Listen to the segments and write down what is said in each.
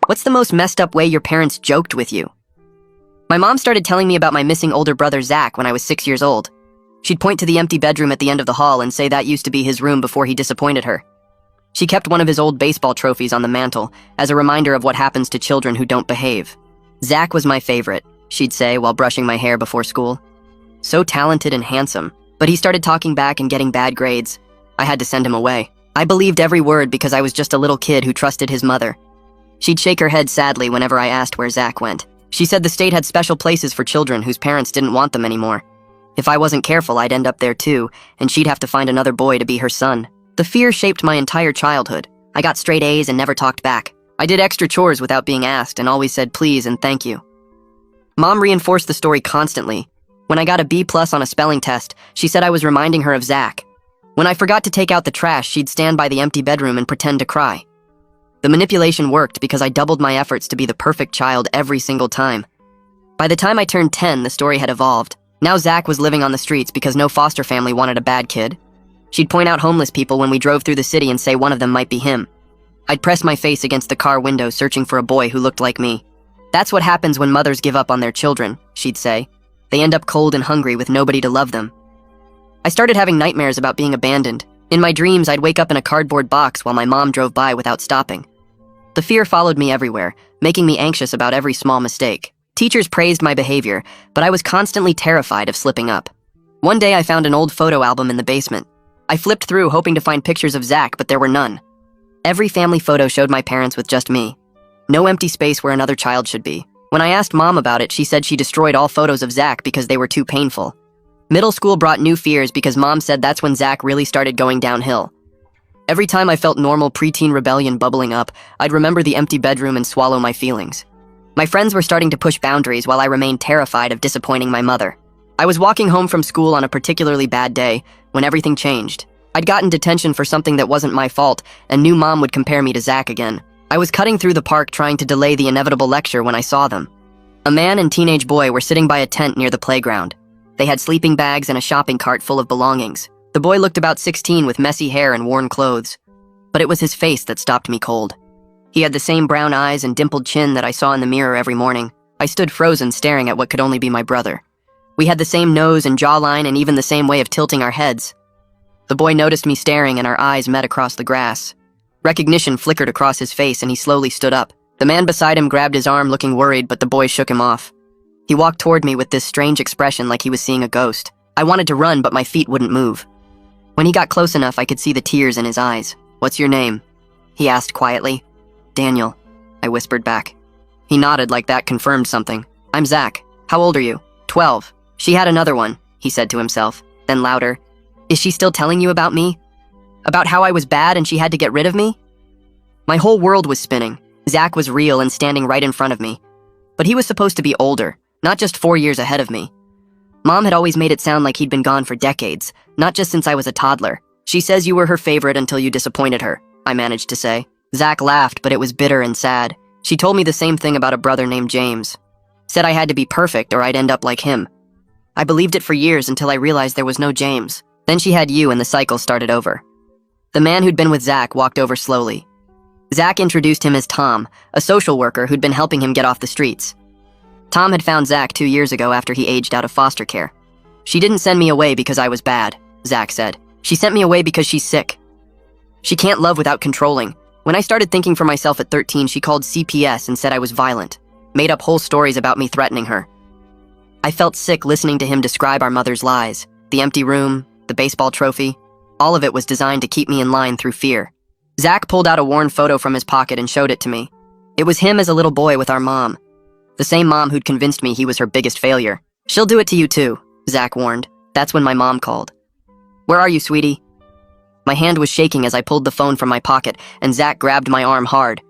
What's the most messed up way your parents joked with you? My mom started telling me about my missing older brother Zach when I was 6 years old. She'd point to the empty bedroom at the end of the hall and say that used to be his room before he disappointed her. She kept one of his old baseball trophies on the mantle as a reminder of what happens to children who don't behave. Zach was my favorite, she'd say while brushing my hair before school. So talented and handsome, but he started talking back and getting bad grades. I had to send him away. I believed every word because I was just a little kid who trusted his mother. She'd shake her head sadly whenever I asked where Zach went. She said the state had special places for children whose parents didn't want them anymore. If I wasn't careful, I'd end up there too, and she'd have to find another boy to be her son. The fear shaped my entire childhood. I got straight A's and never talked back. I did extra chores without being asked and always said please and thank you. Mom reinforced the story constantly. When I got a B+ on a spelling test, she said I was reminding her of Zach. When I forgot to take out the trash, she'd stand by the empty bedroom and pretend to cry. The manipulation worked because I doubled my efforts to be the perfect child every single time. By the time I turned 10, the story had evolved. Now Zach was living on the streets because no foster family wanted a bad kid. She'd point out homeless people when we drove through the city and say one of them might be him. I'd press my face against the car window searching for a boy who looked like me. That's what happens when mothers give up on their children, she'd say. They end up cold and hungry with nobody to love them. I started having nightmares about being abandoned. In my dreams, I'd wake up in a cardboard box while my mom drove by without stopping. The fear followed me everywhere, making me anxious about every small mistake. Teachers praised my behavior, but I was constantly terrified of slipping up. One day I found an old photo album in the basement. I flipped through hoping to find pictures of Zach, but there were none. Every family photo showed my parents with just me. No empty space where another child should be. When I asked Mom about it, she said she destroyed all photos of Zach because they were too painful. Middle school brought new fears because Mom said that's when Zach really started going downhill. Every time I felt normal preteen rebellion bubbling up, I'd remember the empty bedroom and swallow my feelings. My friends were starting to push boundaries while I remained terrified of disappointing my mother. I was walking home from school on a particularly bad day when everything changed. I'd gotten detention for something that wasn't my fault and knew Mom would compare me to Zach again. I was cutting through the park trying to delay the inevitable lecture when I saw them. A man and teenage boy were sitting by a tent near the playground. They had sleeping bags and a shopping cart full of belongings. The boy looked about 16 with messy hair and worn clothes. But it was his face that stopped me cold. He had the same brown eyes and dimpled chin that I saw in the mirror every morning. I stood frozen, staring at what could only be my brother. We had the same nose and jawline and even the same way of tilting our heads. The boy noticed me staring and our eyes met across the grass. Recognition flickered across his face and he slowly stood up. The man beside him grabbed his arm looking worried, but the boy shook him off. He walked toward me with this strange expression like he was seeing a ghost. I wanted to run, but my feet wouldn't move. When he got close enough, I could see the tears in his eyes. "What's your name?" he asked quietly. "Daniel," I whispered back. He nodded like that confirmed something. "I'm Zach. How old are you?" 12. "She had another one," he said to himself. Then louder, "Is she still telling you about me? About how I was bad and she had to get rid of me?" My whole world was spinning. Zach was real and standing right in front of me. But he was supposed to be older, not just 4 years ahead of me. Mom had always made it sound like he'd been gone for decades, not just since I was a toddler. "She says you were her favorite until you disappointed her," I managed to say. Zach laughed, but it was bitter and sad. "She told me the same thing about a brother named James. Said I had to be perfect or I'd end up like him. I believed it for years until I realized there was no James. Then she had you and the cycle started over." The man who'd been with Zach walked over slowly. Zach introduced him as Tom, a social worker who'd been helping him get off the streets. Tom had found Zach 2 years ago after he aged out of foster care. "She didn't send me away because I was bad," Zach said. "She sent me away because she's sick. She can't love without controlling. When I started thinking for myself at 13, she called CPS and said I was violent, made up whole stories about me threatening her." I felt sick listening to him describe our mother's lies. The empty room, the baseball trophy, all of it was designed to keep me in line through fear. Zach pulled out a worn photo from his pocket and showed it to me. It was him as a little boy with our mom. The same mom who'd convinced me he was her biggest failure. "She'll do it to you too," Zach warned. That's when my mom called. "Where are you, sweetie?" My hand was shaking as I pulled the phone from my pocket, and Zach grabbed my arm hard.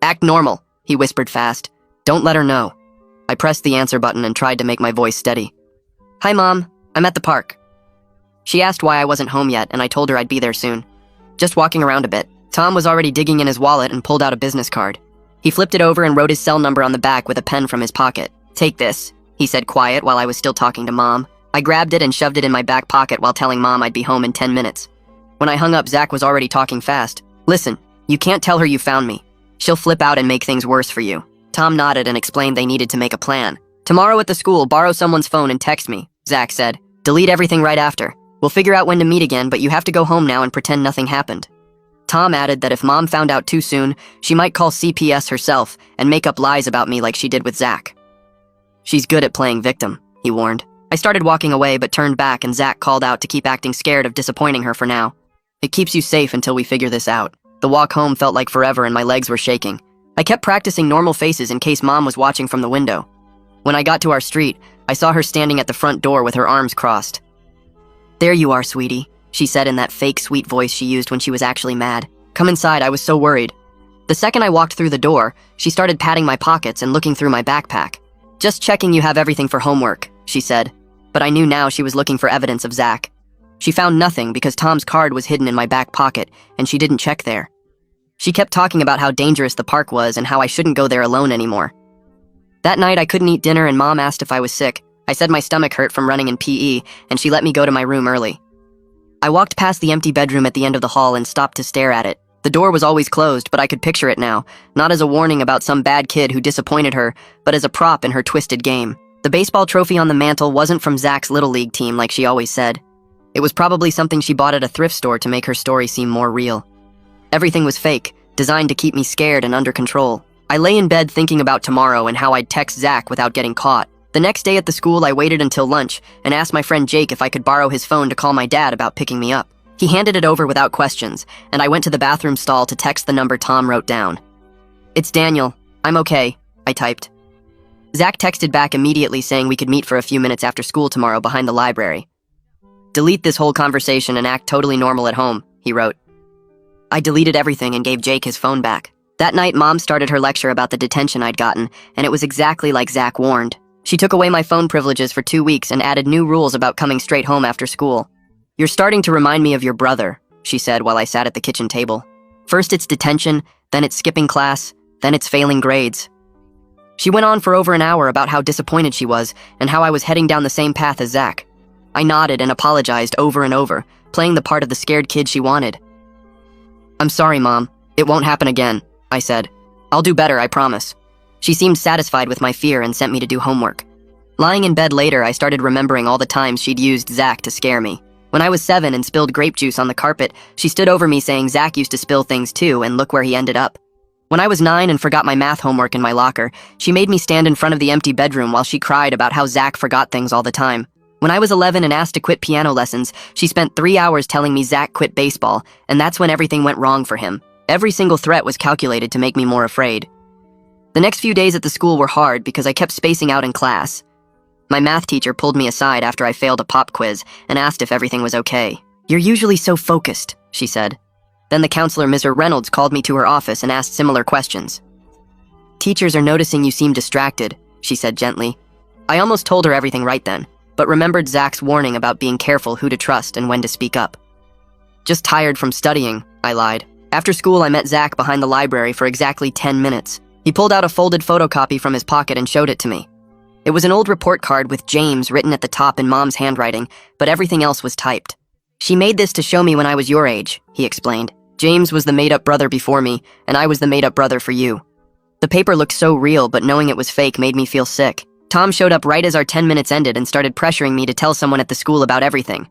"Act normal," he whispered fast. "Don't let her know." I pressed the answer button and tried to make my voice steady. "Hi, Mom. I'm at the park." She asked why I wasn't home yet, and I told her I'd be there soon. "Just walking around a bit." Tom was already digging in his wallet and pulled out a business card. He flipped it over and wrote his cell number on the back with a pen from his pocket. "Take this," he said quiet while I was still talking to Mom. I grabbed it and shoved it in my back pocket while telling Mom I'd be home in 10 minutes. When I hung up, Zach was already talking fast. "Listen, you can't tell her you found me. She'll flip out and make things worse for you. Tom nodded and explained they needed to make a plan. Tomorrow at the school, borrow someone's phone and text me, Zach said. Delete everything right after. We'll figure out when to meet again, but you have to go home now and pretend nothing happened. Tom added that if Mom found out too soon, she might call CPS herself and make up lies about me like she did with Zach. She's good at playing victim, he warned. I started walking away but turned back and Zach called out to keep acting scared of disappointing her for now. It keeps you safe until we figure this out. The walk home felt like forever and my legs were shaking. I kept practicing normal faces in case Mom was watching from the window. When I got to our street, I saw her standing at the front door with her arms crossed. "There you are, sweetie," she said in that fake sweet voice she used when she was actually mad. "Come inside, I was so worried." The second I walked through the door, she started patting my pockets and looking through my backpack. "Just checking you have everything for homework," she said. But I knew now she was looking for evidence of Zach. She found nothing because Tom's card was hidden in my back pocket, and she didn't check there. She kept talking about how dangerous the park was and how I shouldn't go there alone anymore. That night I couldn't eat dinner and Mom asked if I was sick. I said my stomach hurt from running in PE, and she let me go to my room early. I walked past the empty bedroom at the end of the hall and stopped to stare at it. The door was always closed, but I could picture it now, not as a warning about some bad kid who disappointed her, but as a prop in her twisted game. The baseball trophy on the mantle wasn't from Zach's Little League team like she always said. It was probably something she bought at a thrift store to make her story seem more real. Everything was fake, designed to keep me scared and under control. I lay in bed thinking about tomorrow and how I'd text Zach without getting caught. The next day at the school, I waited until lunch and asked my friend Jake if I could borrow his phone to call my dad about picking me up. He handed it over without questions, and I went to the bathroom stall to text the number Tom wrote down. "It's Daniel. I'm okay," I typed. Zach texted back immediately saying we could meet for a few minutes after school tomorrow behind the library. "Delete this whole conversation and act totally normal at home," he wrote. I deleted everything and gave Jake his phone back. That night, Mom started her lecture about the detention I'd gotten, and it was exactly like Zach warned. She took away my phone privileges for 2 weeks and added new rules about coming straight home after school. "You're starting to remind me of your brother," she said while I sat at the kitchen table. "First it's detention, then it's skipping class, then it's failing grades." She went on for over an hour about how disappointed she was and how I was heading down the same path as Zach. I nodded and apologized over and over, playing the part of the scared kid she wanted. "I'm sorry, Mom. It won't happen again," I said. "I'll do better, I promise." She seemed satisfied with my fear and sent me to do homework. Lying in bed later, I started remembering all the times she'd used Zach to scare me. When I was 7 and spilled grape juice on the carpet, she stood over me saying Zach used to spill things too, and look where he ended up. When I was 9 and forgot my math homework in my locker, she made me stand in front of the empty bedroom while she cried about how Zach forgot things all the time. When I was 11 and asked to quit piano lessons, she spent 3 hours telling me Zach quit baseball, and that's when everything went wrong for him. Every single threat was calculated to make me more afraid. The next few days at the school were hard because I kept spacing out in class. My math teacher pulled me aside after I failed a pop quiz and asked if everything was okay. "You're usually so focused," she said. Then the counselor, Mrs. Reynolds, called me to her office and asked similar questions. "Teachers are noticing you seem distracted," she said gently. I almost told her everything right then, but remembered Zach's warning about being careful who to trust and when to speak up. "Just tired from studying," I lied. After school, I met Zach behind the library for exactly 10 minutes. He pulled out a folded photocopy from his pocket and showed it to me. It was an old report card with James written at the top in Mom's handwriting, but everything else was typed. "She made this to show me when I was your age," he explained. "James was the made-up brother before me, and I was the made-up brother for you." The paper looked so real, but knowing it was fake made me feel sick. Tom showed up right as our 10 minutes ended and started pressuring me to tell someone at the school about everything.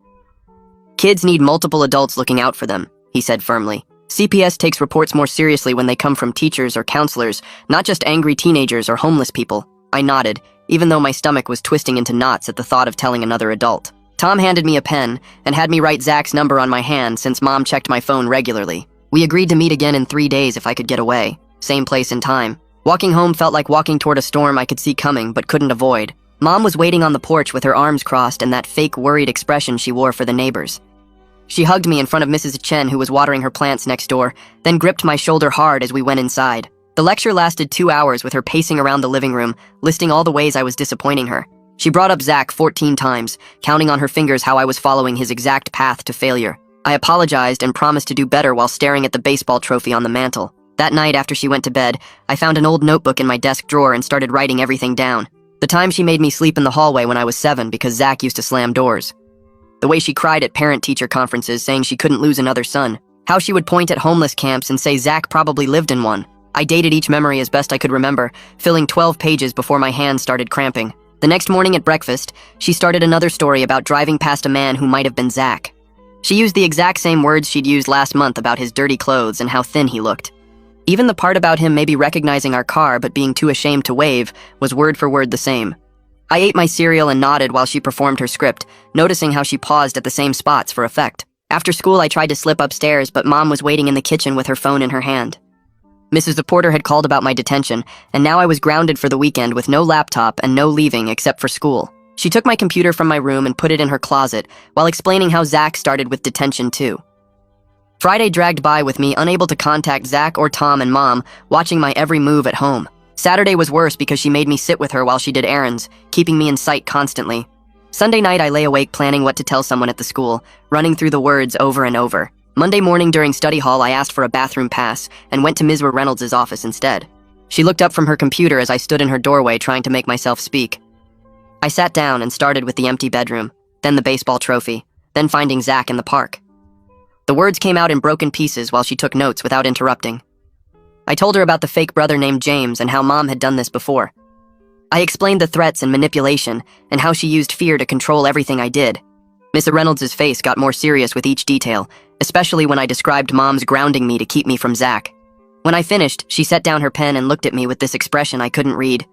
"Kids need multiple adults looking out for them," he said firmly. "CPS takes reports more seriously when they come from teachers or counselors, not just angry teenagers or homeless people." I nodded, even though my stomach was twisting into knots at the thought of telling another adult. Tom handed me a pen and had me write Zach's number on my hand since Mom checked my phone regularly. We agreed to meet again in 3 days if I could get away. Same place and time. Walking home felt like walking toward a storm I could see coming but couldn't avoid. Mom was waiting on the porch with her arms crossed and that fake worried expression she wore for the neighbors. She hugged me in front of Mrs. Chen, who was watering her plants next door, then gripped my shoulder hard as we went inside. The lecture lasted 2 hours with her pacing around the living room, listing all the ways I was disappointing her. She brought up Zach 14 times, counting on her fingers how I was following his exact path to failure. I apologized and promised to do better while staring at the baseball trophy on the mantle. That night, after she went to bed, I found an old notebook in my desk drawer and started writing everything down. The time she made me sleep in the hallway when I was 7 because Zach used to slam doors. The way she cried at parent-teacher conferences saying she couldn't lose another son. How she would point at homeless camps and say Zach probably lived in one. I dated each memory as best I could remember, filling 12 pages before my hands started cramping. The next morning at breakfast, she started another story about driving past a man who might have been Zach. She used the exact same words she'd used last month about his dirty clothes and how thin he looked. Even the part about him maybe recognizing our car but being too ashamed to wave was word for word the same. I ate my cereal and nodded while she performed her script, noticing how she paused at the same spots for effect. After school, I tried to slip upstairs, but Mom was waiting in the kitchen with her phone in her hand. Mrs. Porter had called about my detention, and now I was grounded for the weekend with no laptop and no leaving except for school. She took my computer from my room and put it in her closet, while explaining how Zach started with detention too. Friday dragged by with me unable to contact Zach or Tom and Mom, watching my every move at home. Saturday was worse because she made me sit with her while she did errands, keeping me in sight constantly. Sunday night I lay awake planning what to tell someone at the school, running through the words over and over. Monday morning during study hall I asked for a bathroom pass and went to Ms. Reynolds' office instead. She looked up from her computer as I stood in her doorway trying to make myself speak. I sat down and started with the empty bedroom, then the baseball trophy, then finding Zach in the park. The words came out in broken pieces while she took notes without interrupting. I told her about the fake brother named James and how Mom had done this before. I explained the threats and manipulation and how she used fear to control everything I did. Miss Reynolds' face got more serious with each detail, especially when I described Mom's grounding me to keep me from Zach. When I finished, she set down her pen and looked at me with this expression I couldn't read.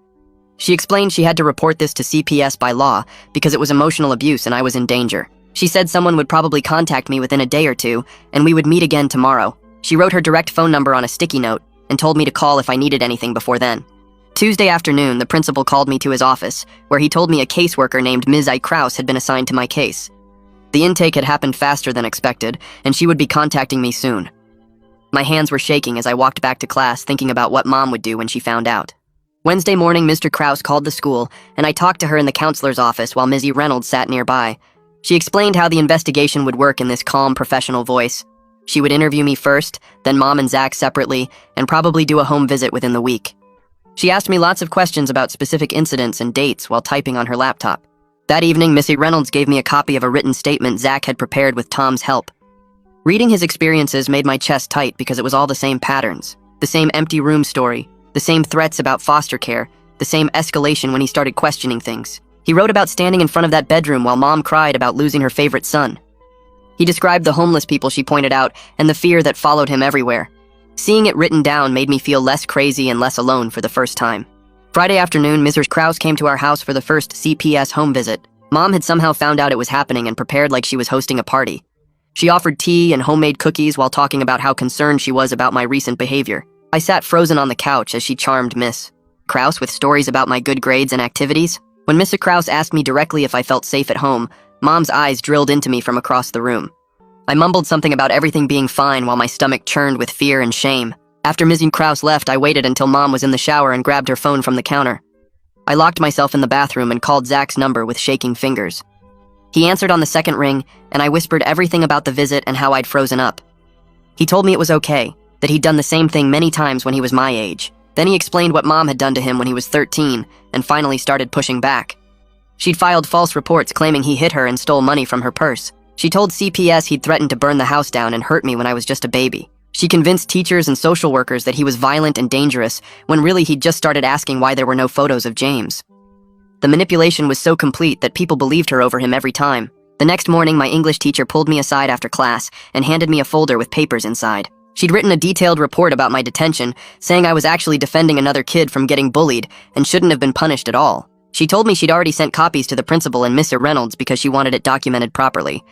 She explained she had to report this to CPS by law because it was emotional abuse and I was in danger. She said someone would probably contact me within a day or two, and we would meet again tomorrow. She wrote her direct phone number on a sticky note and told me to call if I needed anything before then. Tuesday afternoon, the principal called me to his office, where he told me a caseworker named Ms. I. Krause had been assigned to my case. The intake had happened faster than expected, and she would be contacting me soon. My hands were shaking as I walked back to class thinking about what Mom would do when she found out. Wednesday morning, Mr. Krause called the school, and I talked to her in the counselor's office while Ms. Reynolds sat nearby. She explained how the investigation would work in this calm, professional voice. She would interview me first, then Mom and Zach separately, and probably do a home visit within the week. She asked me lots of questions about specific incidents and dates while typing on her laptop. That evening, Missy Reynolds gave me a copy of a written statement Zach had prepared with Tom's help. Reading his experiences made my chest tight because it was all the same patterns. The same empty room story, the same threats about foster care, the same escalation when he started questioning things. He wrote about standing in front of that bedroom while Mom cried about losing her favorite son. He described the homeless people she pointed out and the fear that followed him everywhere. Seeing it written down made me feel less crazy and less alone for the first time. Friday afternoon, Mrs. Krause came to our house for the first CPS home visit. Mom had somehow found out it was happening and prepared like she was hosting a party. She offered tea and homemade cookies while talking about how concerned she was about my recent behavior. I sat frozen on the couch as she charmed Miss Krause with stories about my good grades and activities. When Mrs. Krause asked me directly if I felt safe at home, Mom's eyes drilled into me from across the room. I mumbled something about everything being fine while my stomach churned with fear and shame. After Mrs. Krause left, I waited until Mom was in the shower and grabbed her phone from the counter. I locked myself in the bathroom and called Zach's number with shaking fingers. He answered on the second ring, and I whispered everything about the visit and how I'd frozen up. He told me it was okay, that he'd done the same thing many times when he was my age. Then he explained what Mom had done to him when he was 13, and finally started pushing back. She'd filed false reports claiming he hit her and stole money from her purse. She told CPS he'd threatened to burn the house down and hurt me when I was just a baby. She convinced teachers and social workers that he was violent and dangerous, when really he'd just started asking why there were no photos of James. The manipulation was so complete that people believed her over him every time. The next morning, my English teacher pulled me aside after class and handed me a folder with papers inside. She'd written a detailed report about my detention, saying I was actually defending another kid from getting bullied and shouldn't have been punished at all. She told me she'd already sent copies to the principal and Miss Reynolds because she wanted it documented properly.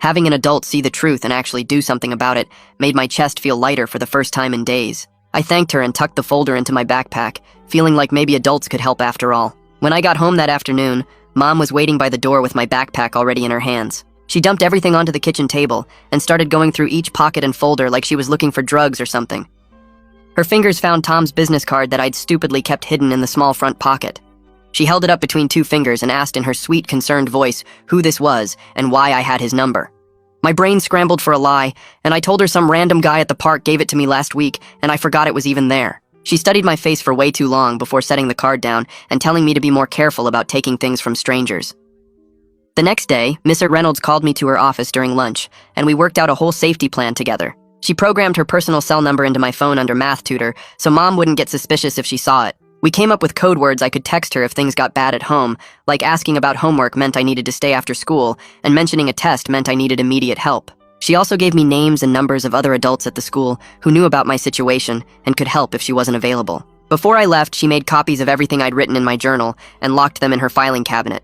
Having an adult see the truth and actually do something about it made my chest feel lighter for the first time in days. I thanked her and tucked the folder into my backpack, feeling like maybe adults could help after all. When I got home that afternoon, Mom was waiting by the door with my backpack already in her hands. She dumped everything onto the kitchen table and started going through each pocket and folder like she was looking for drugs or something. Her fingers found Tom's business card that I'd stupidly kept hidden in the small front pocket. She held it up between two fingers and asked in her sweet, concerned voice who this was and why I had his number. My brain scrambled for a lie, and I told her some random guy at the park gave it to me last week, and I forgot it was even there. She studied my face for way too long before setting the card down and telling me to be more careful about taking things from strangers. The next day, Miss Reynolds called me to her office during lunch, and we worked out a whole safety plan together. She programmed her personal cell number into my phone under Math Tutor, so Mom wouldn't get suspicious if she saw it. We came up with code words I could text her if things got bad at home, like asking about homework meant I needed to stay after school, and mentioning a test meant I needed immediate help. She also gave me names and numbers of other adults at the school who knew about my situation and could help if she wasn't available. Before I left, she made copies of everything I'd written in my journal and locked them in her filing cabinet.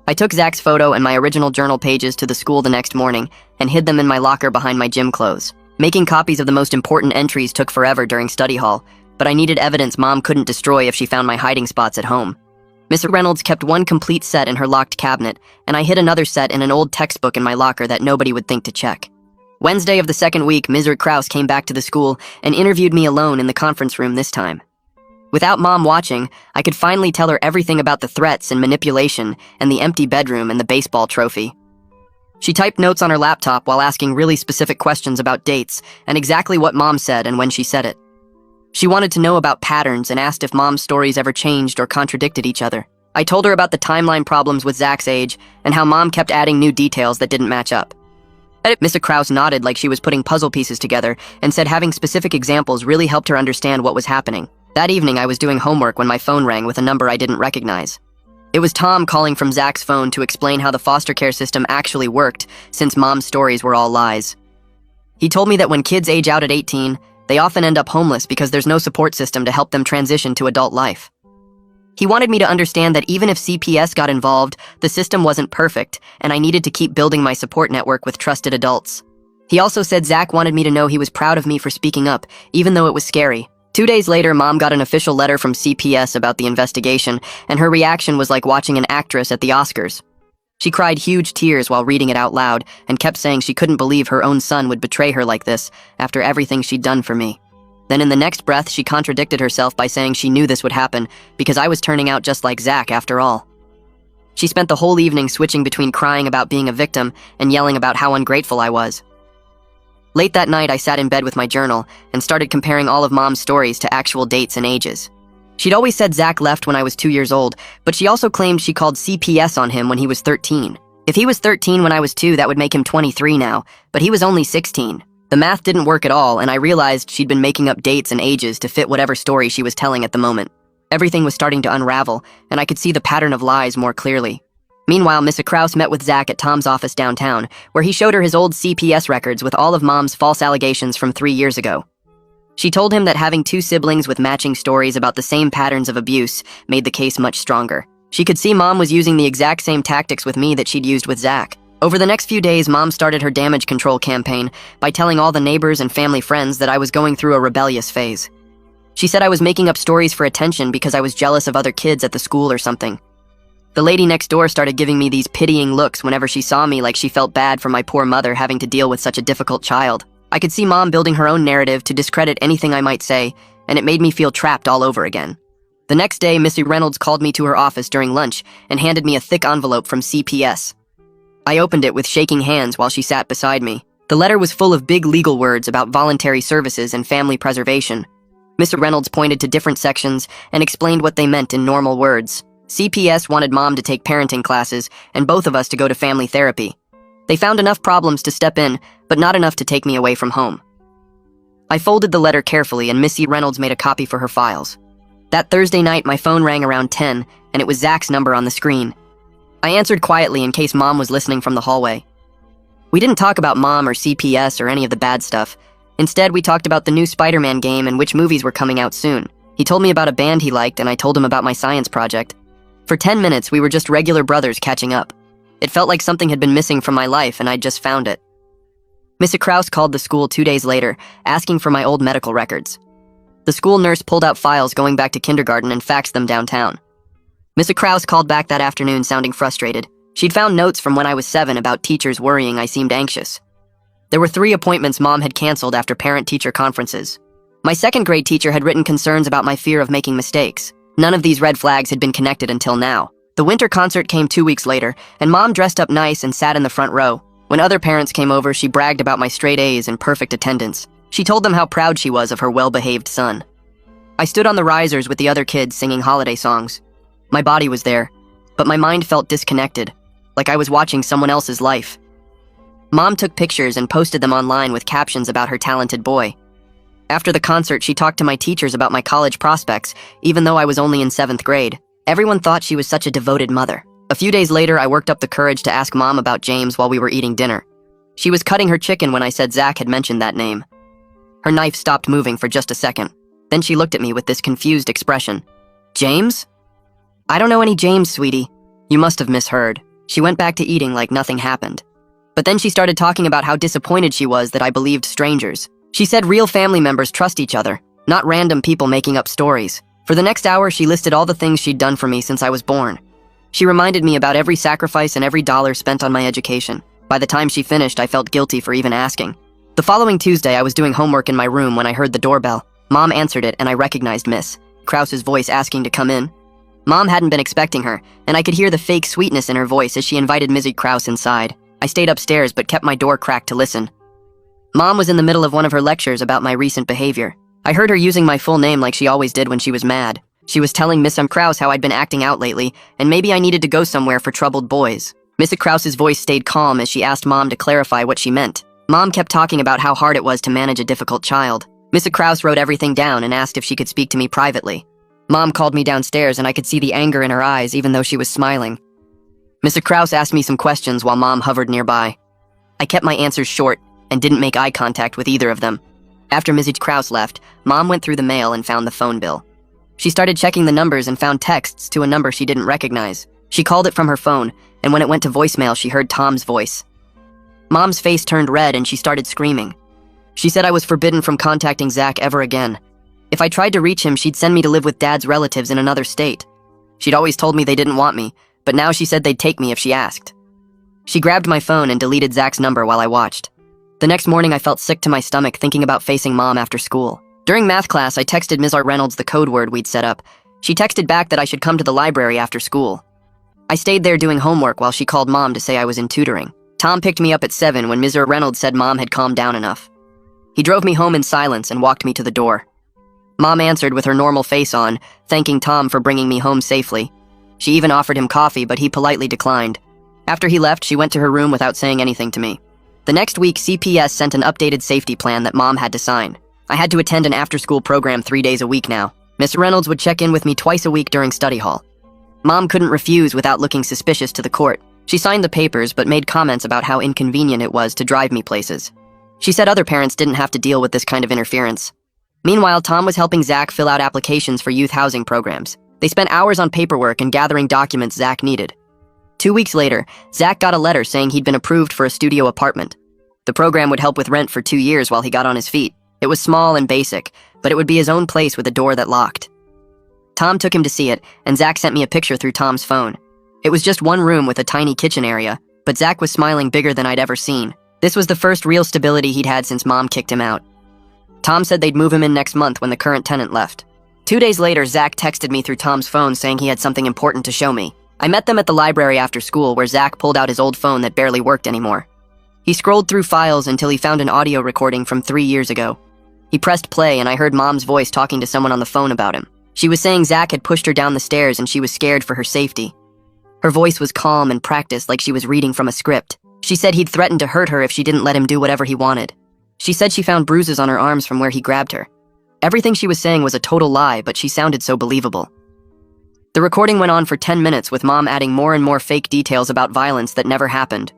I took Zach's photo and my original journal pages to the school the next morning and hid them in my locker behind my gym clothes. Making copies of the most important entries took forever during study hall, but I needed evidence Mom couldn't destroy if she found my hiding spots at home. Miss Reynolds kept one complete set in her locked cabinet, and I hid another set in an old textbook in my locker that nobody would think to check. Wednesday of the second week, Ms. Krause came back to the school and interviewed me alone in the conference room this time. Without Mom watching, I could finally tell her everything about the threats and manipulation and the empty bedroom and the baseball trophy. She typed notes on her laptop while asking really specific questions about dates and exactly what Mom said and when she said it. She wanted to know about patterns and asked if Mom's stories ever changed or contradicted each other. I told her about the timeline problems with Zach's age and how Mom kept adding new details that didn't match up. Miss Krause nodded like she was putting puzzle pieces together and said having specific examples really helped her understand what was happening. That evening, I was doing homework when my phone rang with a number I didn't recognize. It was Tom calling from Zach's phone to explain how the foster care system actually worked, since Mom's stories were all lies. He told me that when kids age out at 18, they often end up homeless because there's no support system to help them transition to adult life. He wanted me to understand that even if CPS got involved, the system wasn't perfect, and I needed to keep building my support network with trusted adults. He also said Zach wanted me to know he was proud of me for speaking up, even though it was scary. 2 days later, Mom got an official letter from CPS about the investigation, and her reaction was like watching an actress at the Oscars. She cried huge tears while reading it out loud and kept saying she couldn't believe her own son would betray her like this after everything she'd done for me. Then in the next breath, she contradicted herself by saying she knew this would happen because I was turning out just like Zach after all. She spent the whole evening switching between crying about being a victim and yelling about how ungrateful I was. Late that night, I sat in bed with my journal and started comparing all of Mom's stories to actual dates and ages. She'd always said Zach left when I was 2 years old, but she also claimed she called CPS on him when he was 13. If he was 13 when I was 2, that would make him 23 now, but he was only 16. The math didn't work at all, and I realized she'd been making up dates and ages to fit whatever story she was telling at the moment. Everything was starting to unravel, and I could see the pattern of lies more clearly. Meanwhile, Miss Krause met with Zach at Tom's office downtown, where he showed her his old CPS records with all of Mom's false allegations from 3 years ago. She told him that having 2 siblings with matching stories about the same patterns of abuse made the case much stronger. She could see Mom was using the exact same tactics with me that she'd used with Zach. Over the next few days, Mom started her damage control campaign by telling all the neighbors and family friends that I was going through a rebellious phase. She said I was making up stories for attention because I was jealous of other kids at the school or something. The lady next door started giving me these pitying looks whenever she saw me, like she felt bad for my poor mother having to deal with such a difficult child. I could see Mom building her own narrative to discredit anything I might say, and it made me feel trapped all over again. The next day, Missy Reynolds called me to her office during lunch and handed me a thick envelope from CPS. I opened it with shaking hands while she sat beside me. The letter was full of big legal words about voluntary services and family preservation. Miss Reynolds pointed to different sections and explained what they meant in normal words. CPS wanted Mom to take parenting classes and both of us to go to family therapy. They found enough problems to step in, but not enough to take me away from home. I folded the letter carefully and Missy Reynolds made a copy for her files. That Thursday night, my phone rang around 10, and it was Zach's number on the screen. I answered quietly in case Mom was listening from the hallway. We didn't talk about Mom or CPS or any of the bad stuff. Instead, we talked about the new Spider-Man game and which movies were coming out soon. He told me about a band he liked, and I told him about my science project. For 10 minutes, we were just regular brothers catching up. It felt like something had been missing from my life, and I'd just found it. Miss Krause called the school 2 days later, asking for my old medical records. The school nurse pulled out files going back to kindergarten and faxed them downtown. Miss Krause called back that afternoon sounding frustrated. She'd found notes from when I was 7 about teachers worrying I seemed anxious. There were 3 appointments Mom had canceled after parent-teacher conferences. My second grade teacher had written concerns about my fear of making mistakes. None of these red flags had been connected until now. The winter concert came 2 weeks later, and Mom dressed up nice and sat in the front row. When other parents came over, she bragged about my straight A's and perfect attendance. She told them how proud she was of her well-behaved son. I stood on the risers with the other kids singing holiday songs. My body was there, but my mind felt disconnected, like I was watching someone else's life. Mom took pictures and posted them online with captions about her talented boy. After the concert, she talked to my teachers about my college prospects, even though I was only in 7th grade. Everyone thought she was such a devoted mother. A few days later, I worked up the courage to ask Mom about James while we were eating dinner. She was cutting her chicken when I said Zach had mentioned that name. Her knife stopped moving for just a second. Then she looked at me with this confused expression. James? I don't know any James, sweetie. You must have misheard. She went back to eating like nothing happened. But then she started talking about how disappointed she was that I believed strangers. She said real family members trust each other, not random people making up stories. For the next hour, she listed all the things she'd done for me since I was born. She reminded me about every sacrifice and every dollar spent on my education. By the time she finished, I felt guilty for even asking. The following Tuesday, I was doing homework in my room when I heard the doorbell. Mom answered it, and I recognized Miss Krause's voice asking to come in. Mom hadn't been expecting her, and I could hear the fake sweetness in her voice as she invited Mrs. Krause inside. I stayed upstairs but kept my door cracked to listen. Mom was in the middle of one of her lectures about my recent behavior. I heard her using my full name like she always did when she was mad. She was telling Miss Krause how I'd been acting out lately, and maybe I needed to go somewhere for troubled boys. Miss Krause's voice stayed calm as she asked Mom to clarify what she meant. Mom kept talking about how hard it was to manage a difficult child. Miss Krause wrote everything down and asked if she could speak to me privately. Mom called me downstairs and I could see the anger in her eyes even though she was smiling. Miss Krause asked me some questions while Mom hovered nearby. I kept my answers short and didn't make eye contact with either of them. After Mrs. Krause left, Mom went through the mail and found the phone bill. She started checking the numbers and found texts to a number she didn't recognize. She called it from her phone, and when it went to voicemail, she heard Tom's voice. Mom's face turned red and she started screaming. She said I was forbidden from contacting Zach ever again. If I tried to reach him, she'd send me to live with Dad's relatives in another state. She'd always told me they didn't want me, but now she said they'd take me if she asked. She grabbed my phone and deleted Zach's number while I watched. The next morning, I felt sick to my stomach thinking about facing Mom after school. During math class, I texted Ms. Art Reynolds the code word we'd set up. She texted back that I should come to the library after school. I stayed there doing homework while she called Mom to say I was in tutoring. Tom picked me up at 7 when Ms. Art Reynolds said Mom had calmed down enough. He drove me home in silence and walked me to the door. Mom answered with her normal face on, thanking Tom for bringing me home safely. She even offered him coffee, but he politely declined. After he left, she went to her room without saying anything to me. The next week, CPS sent an updated safety plan that Mom had to sign. I had to attend an after-school program 3 days a week now. Miss Reynolds would check in with me twice a week during study hall. Mom couldn't refuse without looking suspicious to the court. She signed the papers but made comments about how inconvenient it was to drive me places. She said other parents didn't have to deal with this kind of interference. Meanwhile, Tom was helping Zach fill out applications for youth housing programs. They spent hours on paperwork and gathering documents Zach needed. 2 weeks later, Zach got a letter saying he'd been approved for a studio apartment. The program would help with rent for 2 years while he got on his feet. It was small and basic, but it would be his own place with a door that locked. Tom took him to see it, and Zach sent me a picture through Tom's phone. It was just one room with a tiny kitchen area, but Zach was smiling bigger than I'd ever seen. This was the first real stability he'd had since Mom kicked him out. Tom said they'd move him in next month when the current tenant left. 2 days later, Zach texted me through Tom's phone saying he had something important to show me. I met them at the library after school where Zach pulled out his old phone that barely worked anymore. He scrolled through files until he found an audio recording from 3 years ago. He pressed play and I heard Mom's voice talking to someone on the phone about him. She was saying Zach had pushed her down the stairs and she was scared for her safety. Her voice was calm and practiced like she was reading from a script. She said he'd threatened to hurt her if she didn't let him do whatever he wanted. She said she found bruises on her arms from where he grabbed her. Everything she was saying was a total lie, but she sounded so believable. The recording went on for 10 minutes with Mom adding more and more fake details about violence that never happened.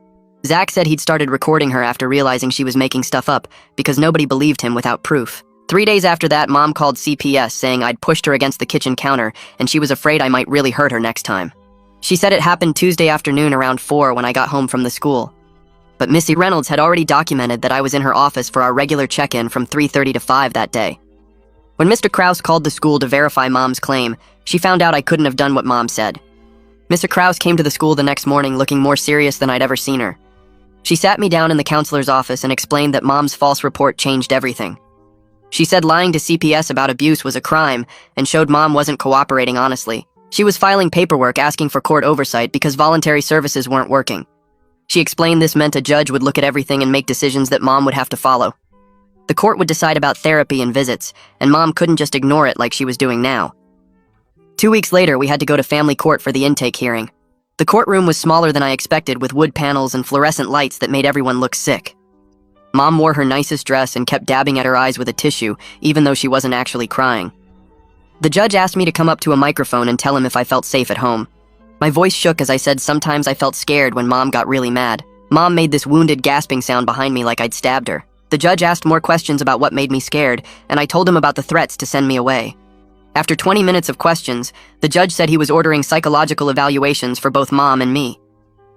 Zach said he'd started recording her after realizing she was making stuff up because nobody believed him without proof. 3 days after that, Mom called CPS saying I'd pushed her against the kitchen counter and she was afraid I might really hurt her next time. She said it happened Tuesday afternoon around 4 when I got home from the school. But Missy Reynolds had already documented that I was in her office for our regular check-in from 3:30 to 5 that day. When Mr. Krause called the school to verify Mom's claim, she found out I couldn't have done what Mom said. Mr. Krause came to the school the next morning looking more serious than I'd ever seen her. She sat me down in the counselor's office and explained that Mom's false report changed everything. She said lying to CPS about abuse was a crime and showed Mom wasn't cooperating honestly. She was filing paperwork asking for court oversight because voluntary services weren't working. She explained this meant a judge would look at everything and make decisions that Mom would have to follow. The court would decide about therapy and visits, and Mom couldn't just ignore it like she was doing now. 2 weeks later, we had to go to family court for the intake hearing. The courtroom was smaller than I expected, with wood panels and fluorescent lights that made everyone look sick. Mom wore her nicest dress and kept dabbing at her eyes with a tissue, even though she wasn't actually crying. The judge asked me to come up to a microphone and tell him if I felt safe at home. My voice shook as I said sometimes I felt scared when Mom got really mad. Mom made this wounded gasping sound behind me like I'd stabbed her. The judge asked more questions about what made me scared, and I told him about the threats to send me away. After 20 minutes of questions, the judge said he was ordering psychological evaluations for both Mom and me.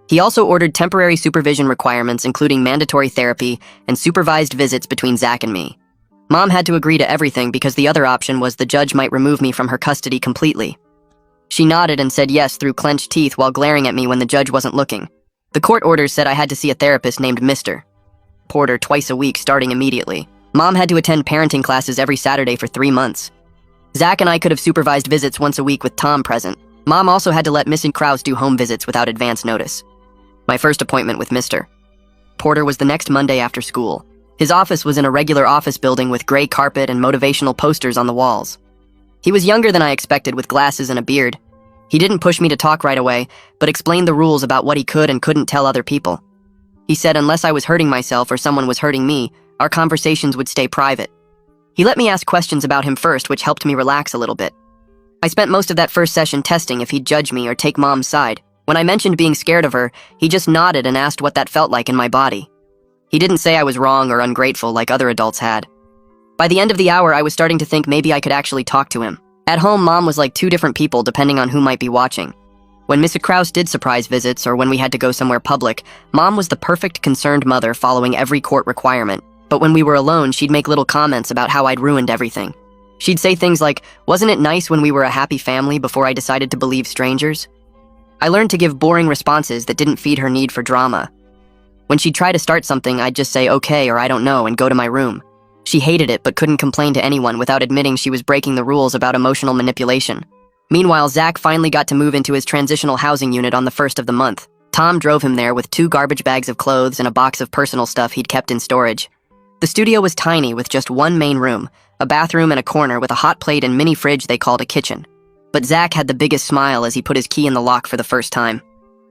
He also ordered temporary supervision requirements, including mandatory therapy and supervised visits between Zach and me. Mom had to agree to everything because the other option was the judge might remove me from her custody completely. She nodded and said yes through clenched teeth while glaring at me when the judge wasn't looking. The court orders said I had to see a therapist named Mr. Porter twice a week starting immediately. Mom had to attend parenting classes every Saturday for 3 months. Zach and I could have supervised visits once a week with Tom present. Mom also had to let Mrs. Krause do home visits without advance notice. My first appointment with Mr. Porter was the next Monday after school. His office was in a regular office building with gray carpet and motivational posters on the walls. He was younger than I expected, with glasses and a beard. He didn't push me to talk right away, but explained the rules about what he could and couldn't tell other people. He said unless I was hurting myself or someone was hurting me, our conversations would stay private. He let me ask questions about him first, which helped me relax a little bit. I spent most of that first session testing if he'd judge me or take Mom's side. When I mentioned being scared of her, he just nodded and asked what that felt like in my body. He didn't say I was wrong or ungrateful like other adults had. By the end of the hour, I was starting to think maybe I could actually talk to him. At home, Mom was like 2 different people depending on who might be watching. When Mrs. Krause did surprise visits or when we had to go somewhere public, Mom was the perfect concerned mother following every court requirement. But when we were alone, she'd make little comments about how I'd ruined everything. She'd say things like, "Wasn't it nice when we were a happy family before I decided to believe strangers?" I learned to give boring responses that didn't feed her need for drama. When she'd try to start something, I'd just say okay or I don't know and go to my room. She hated it but couldn't complain to anyone without admitting she was breaking the rules about emotional manipulation. Meanwhile, Zach finally got to move into his transitional housing unit on the 1st of the month. Tom drove him there with 2 garbage bags of clothes and a box of personal stuff he'd kept in storage. The studio was tiny with just one main room, a bathroom and a corner with a hot plate and mini fridge they called a kitchen. But Zach had the biggest smile as he put his key in the lock for the first time.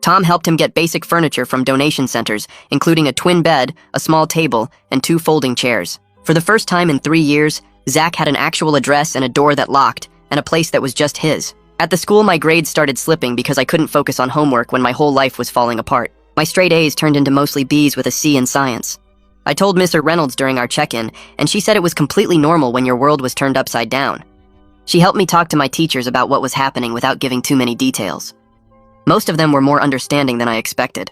Tom helped him get basic furniture from donation centers, including a twin bed, a small table, and 2 folding chairs. For the first time in 3 years, Zach had an actual address and a door that locked, and a place that was just his. At the school, my grades started slipping because I couldn't focus on homework when my whole life was falling apart. My straight A's turned into mostly B's with a C in science. I told Mr. Reynolds during our check-in, and she said it was completely normal when your world was turned upside down. She helped me talk to my teachers about what was happening without giving too many details. Most of them were more understanding than I expected.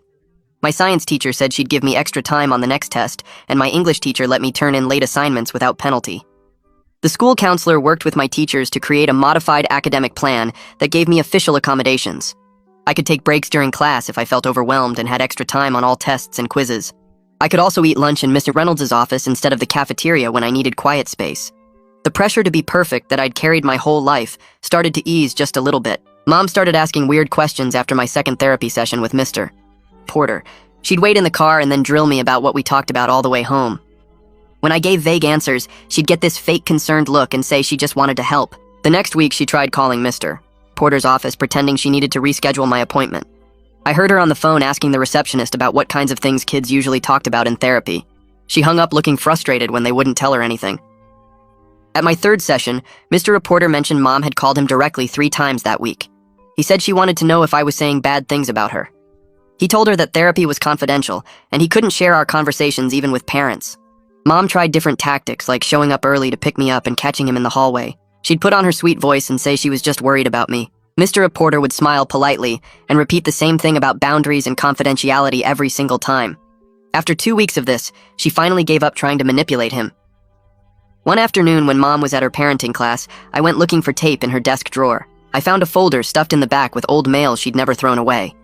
My science teacher said she'd give me extra time on the next test, and my English teacher let me turn in late assignments without penalty. The school counselor worked with my teachers to create a modified academic plan that gave me official accommodations. I could take breaks during class if I felt overwhelmed and had extra time on all tests and quizzes. I could also eat lunch in Mr. Reynolds' office instead of the cafeteria when I needed quiet space. The pressure to be perfect that I'd carried my whole life started to ease just a little bit. Mom started asking weird questions after my second therapy session with Mr. Porter. She'd wait in the car and then drill me about what we talked about all the way home. When I gave vague answers, she'd get this fake concerned look and say she just wanted to help. The next week, she tried calling Mr. Porter's office, pretending she needed to reschedule my appointment. I heard her on the phone asking the receptionist about what kinds of things kids usually talked about in therapy. She hung up looking frustrated when they wouldn't tell her anything. At my third session, Mr. Reporter mentioned Mom had called him directly 3 times that week. He said she wanted to know if I was saying bad things about her. He told her that therapy was confidential, and he couldn't share our conversations even with parents. Mom tried different tactics, like showing up early to pick me up and catching him in the hallway. She'd put on her sweet voice and say she was just worried about me. Mr. Reporter would smile politely and repeat the same thing about boundaries and confidentiality every single time. After 2 weeks of this, she finally gave up trying to manipulate him. One afternoon when Mom was at her parenting class, I went looking for tape in her desk drawer. I found a folder stuffed in the back with old mail she'd never thrown away.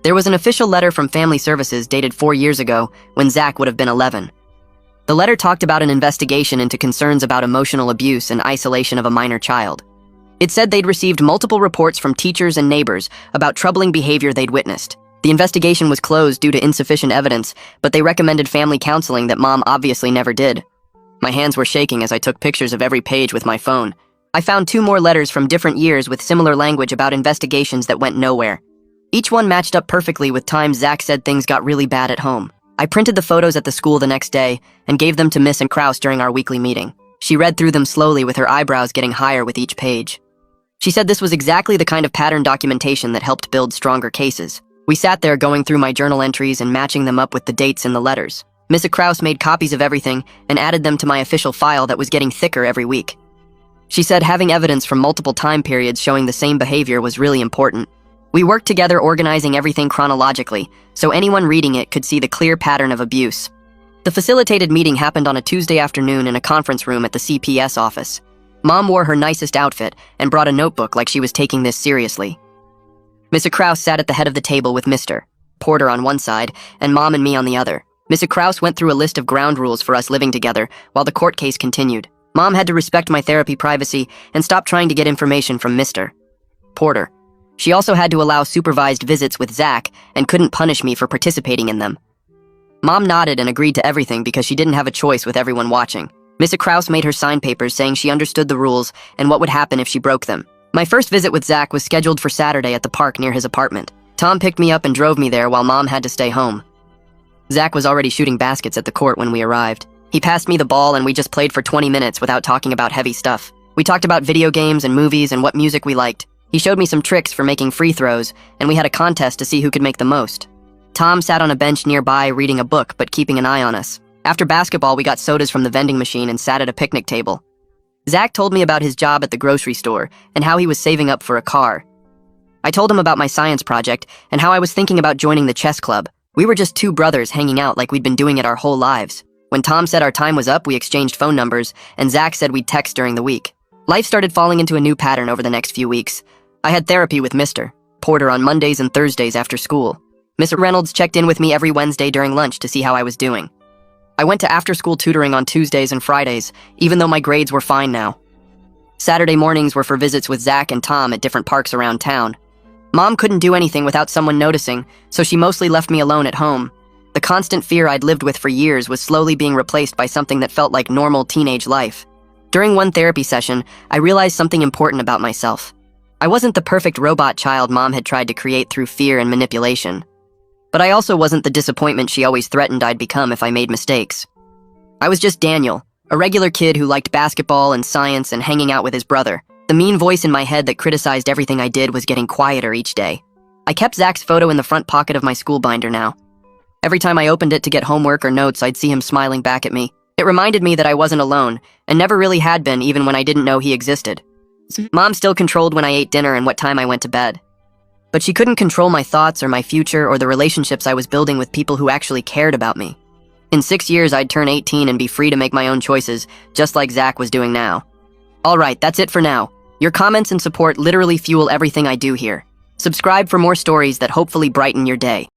There was an official letter from Family Services dated 4 years ago when Zach would have been 11. The letter talked about an investigation into concerns about emotional abuse and isolation of a minor child. It said they'd received multiple reports from teachers and neighbors about troubling behavior they'd witnessed. The investigation was closed due to insufficient evidence, but they recommended family counseling that Mom obviously never did. My hands were shaking as I took pictures of every page with my phone. I found 2 more letters from different years with similar language about investigations that went nowhere. Each one matched up perfectly with times Zach said things got really bad at home. I printed the photos at the school the next day and gave them to Miss and Kraus during our weekly meeting. She read through them slowly with her eyebrows getting higher with each page. She said this was exactly the kind of pattern documentation that helped build stronger cases. We sat there going through my journal entries and matching them up with the dates in the letters. Miss Kraus made copies of everything and added them to my official file that was getting thicker every week. She said having evidence from multiple time periods showing the same behavior was really important. We worked together organizing everything chronologically, so anyone reading it could see the clear pattern of abuse. The facilitated meeting happened on a Tuesday afternoon in a conference room at the CPS office. Mom wore her nicest outfit and brought a notebook like she was taking this seriously. Mrs. Kraus sat at the head of the table with Mr. Porter on one side and Mom and me on the other. Mrs. Kraus went through a list of ground rules for us living together while the court case continued. Mom had to respect my therapy privacy and stop trying to get information from Mr. Porter. She also had to allow supervised visits with Zach and couldn't punish me for participating in them. Mom nodded and agreed to everything because she didn't have a choice with everyone watching. Mrs. Kraus made her sign papers saying she understood the rules and what would happen if she broke them. My first visit with Zach was scheduled for Saturday at the park near his apartment. Tom picked me up and drove me there while Mom had to stay home. Zach was already shooting baskets at the court when we arrived. He passed me the ball and we just played for 20 minutes without talking about heavy stuff. We talked about video games and movies and what music we liked. He showed me some tricks for making free throws, and we had a contest to see who could make the most. Tom sat on a bench nearby reading a book but keeping an eye on us. After basketball, we got sodas from the vending machine and sat at a picnic table. Zach told me about his job at the grocery store and how he was saving up for a car. I told him about my science project and how I was thinking about joining the chess club. We were just two brothers hanging out like we'd been doing it our whole lives. When Tom said our time was up, we exchanged phone numbers, and Zach said we'd text during the week. Life started falling into a new pattern over the next few weeks. I had therapy with Mr. Porter on Mondays and Thursdays after school. Miss Reynolds checked in with me every Wednesday during lunch to see how I was doing. I went to after-school tutoring on Tuesdays and Fridays, even though my grades were fine now. Saturday mornings were for visits with Zach and Tom at different parks around town. Mom couldn't do anything without someone noticing, so she mostly left me alone at home. The constant fear I'd lived with for years was slowly being replaced by something that felt like normal teenage life. During one therapy session, I realized something important about myself. I wasn't the perfect robot child Mom had tried to create through fear and manipulation. But I also wasn't the disappointment she always threatened I'd become if I made mistakes. I was just Daniel, a regular kid who liked basketball and science and hanging out with his brother. The mean voice in my head that criticized everything I did was getting quieter each day. I kept Zach's photo in the front pocket of my school binder now. Every time I opened it to get homework or notes, I'd see him smiling back at me. It reminded me that I wasn't alone, and never really had been even when I didn't know he existed. Mom still controlled when I ate dinner and what time I went to bed. But she couldn't control my thoughts or my future or the relationships I was building with people who actually cared about me. In 6 years, I'd turn 18 and be free to make my own choices, just like Zach was doing now. Alright, that's it for now. Your comments and support literally fuel everything I do here. Subscribe for more stories that hopefully brighten your day.